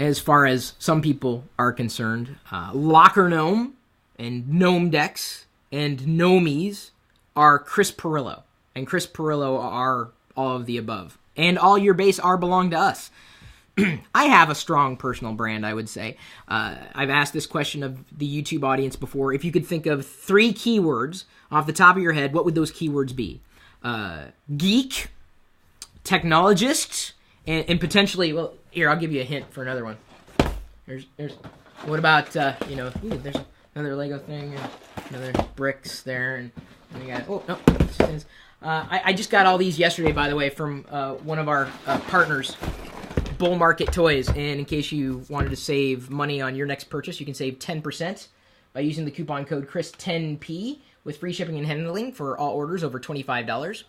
as far as some people are concerned. Locker Gnome and Gnome Decks and Gnomies are Chris Pirillo. And Chris Pirillo are all of the above. And all your base are belong to us. I have a strong personal brand, I would say. I've asked this question of the YouTube audience before. If you could think of 3 keywords off the top of your head, what would those keywords be? Geek, technologist, and potentially, well, here, I'll give you a hint for another one. What about, there's another Lego thing, and another bricks there, and we got, I just got all these yesterday, by the way, from one of our partners, Bull Market Toys, and in case you wanted to save money on your next purchase, you can save 10% by using the coupon code Chris10P with free shipping and handling for all orders over $25.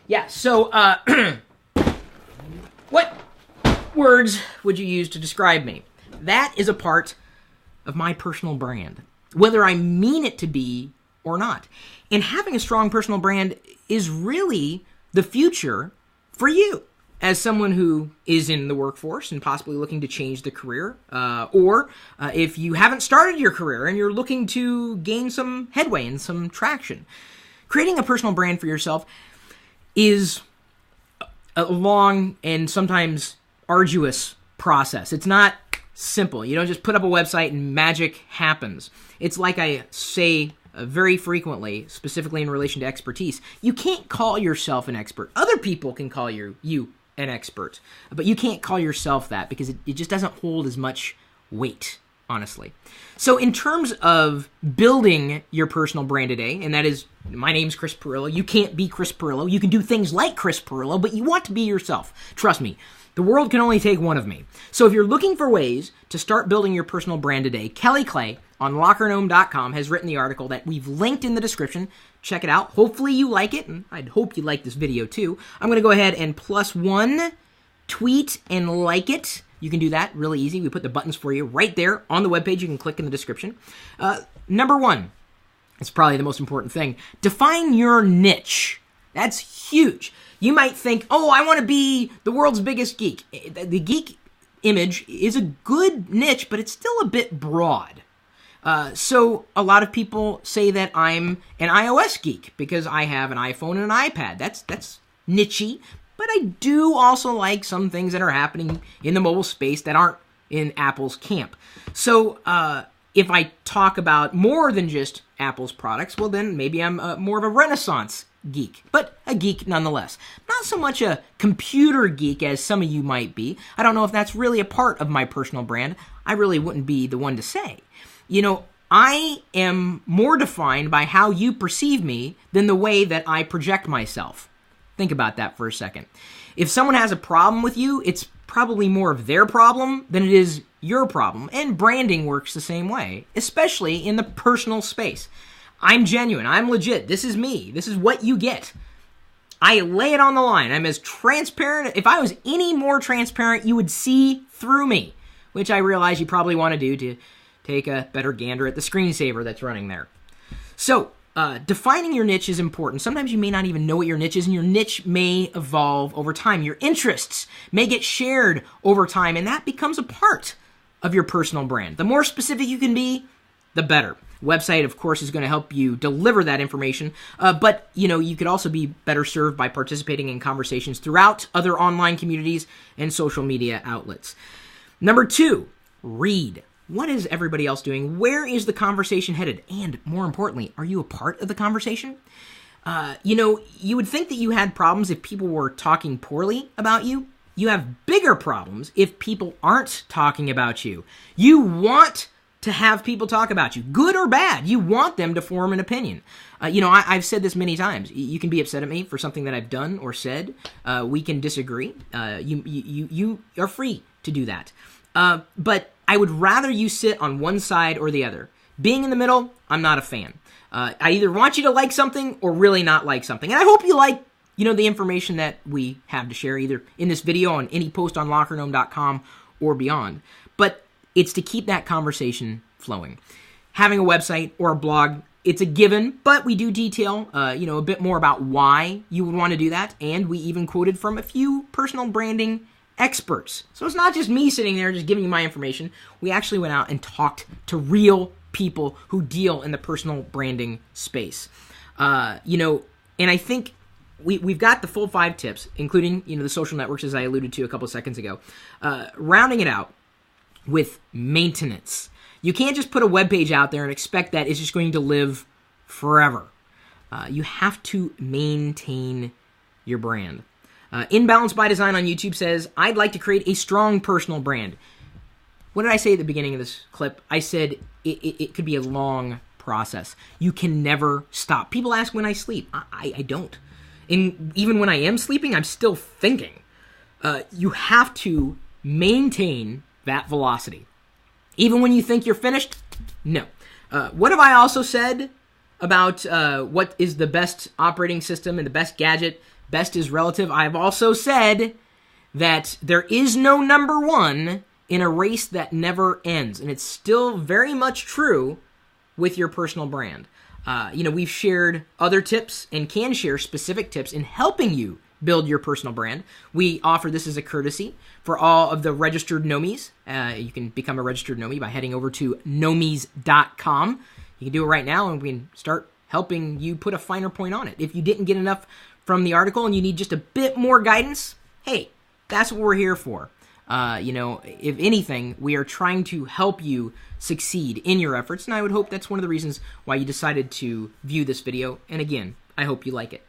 Yeah, so, what words would you use to describe me? That is a part of my personal brand, whether I mean it to be or not. And having a strong personal brand is really the future for you as someone who is in the workforce and possibly looking to change the career, or if you haven't started your career and you're looking to gain some headway and some traction. Creating a personal brand for yourself is a long and sometimes arduous process. It's not simple. You don't just put up a website and magic happens. It's like I say very frequently, specifically in relation to expertise, you can't call yourself an expert. Other people can call you an expert, but you can't call yourself that because it just doesn't hold as much weight, honestly. So in terms of building your personal brand today, and that is, my name's Chris Pirillo. You can't be Chris Pirillo. You can do things like Chris Pirillo, but you want to be yourself. Trust me. The world can only take one of me. So if you're looking for ways to start building your personal brand today, Kelly Clay on LockerGnome.com has written the article that we've linked in the description. Check it out. Hopefully you like it, and I'd hope you like this video too. I'm going to go ahead and +1 tweet and like it. You can do that really easy. We put the buttons for you right there on the webpage. You can click in the description. Number 1, it's probably the most important thing. Define your niche. That's huge. You might think, I want to be the world's biggest geek. The geek image is a good niche, but it's still a bit broad. So a lot of people say that I'm an iOS geek because I have an iPhone and an iPad. That's niche-y, but I do also like some things that are happening in the mobile space that aren't in Apple's camp. So if I talk about more than just Apple's products, well then maybe I'm more of a Renaissance geek, but a geek nonetheless. Not so much a computer geek as some of you might be. I don't know if that's really a part of my personal brand. I really wouldn't be the one to say. I am more defined by how you perceive me than the way that I project myself. Think about that for a second. If someone has a problem with you, it's probably more of their problem than it is your problem. And branding works the same way, especially in the personal space. I'm genuine. I'm legit. This is me. This is what you get. I lay it on the line. I'm as transparent. If I was any more transparent, you would see through me, which I realize you probably want to do to take a better gander at the screensaver that's running there. So, defining your niche is important. Sometimes you may not even know what your niche is, and your niche may evolve over time. Your interests may get shared over time, and that becomes a part of your personal brand. The more specific you can be, the better. Website, of course, is going to help you deliver that information, but you could also be better served by participating in conversations throughout other online communities and social media outlets. Number 2, read. What is everybody else doing? Where is the conversation headed? And more importantly, are you a part of the conversation? You would think that you had problems if people were talking poorly about you. You have bigger problems if people aren't talking about you. You want to have people talk about you, good or bad. You want them to form an opinion. I've said this many times. You can be upset at me for something that I've done or said. We can disagree. You are free to do that. But I would rather you sit on one side or the other. Being in the middle, I'm not a fan. I either want you to like something or really not like something. And I hope you like, the information that we have to share either in this video, on any post on LockerGnome.com or beyond. But it's to keep that conversation flowing. Having a website or a blog, it's a given, but we do detail, a bit more about why you would want to do that. And we even quoted from a few personal branding experts. So it's not just me sitting there just giving you my information. We actually went out and talked to real people who deal in the personal branding space. And I think we've got the full 5 tips, including, the social networks, as I alluded to a couple seconds ago. Rounding it out with maintenance. You can't just put a web page out there and expect that it's just going to live forever. You have to maintain your brand. Inbalance by Design on YouTube says, I'd like to create a strong personal brand. What did I say at the beginning of this clip? I said it could be a long process. You can never stop. People ask when I sleep. I don't. And even when I am sleeping, I'm still thinking. You have to maintain that velocity. Even when you think you're finished, no. What have I also said about what is the best operating system and the best gadget? Best is relative. I've also said that there is no number one in a race that never ends. And it's still very much true with your personal brand. We've shared other tips and can share specific tips in helping you build your personal brand. We offer this as a courtesy for all of the registered Nomies. You can become a registered Nomie by heading over to nomies.com. You can do it right now, and we can start helping you put a finer point on it. If you didn't get enough from the article and you need just a bit more guidance, hey, that's what we're here for. If anything, we are trying to help you succeed in your efforts, and I would hope that's one of the reasons why you decided to view this video. And again, I hope you like it.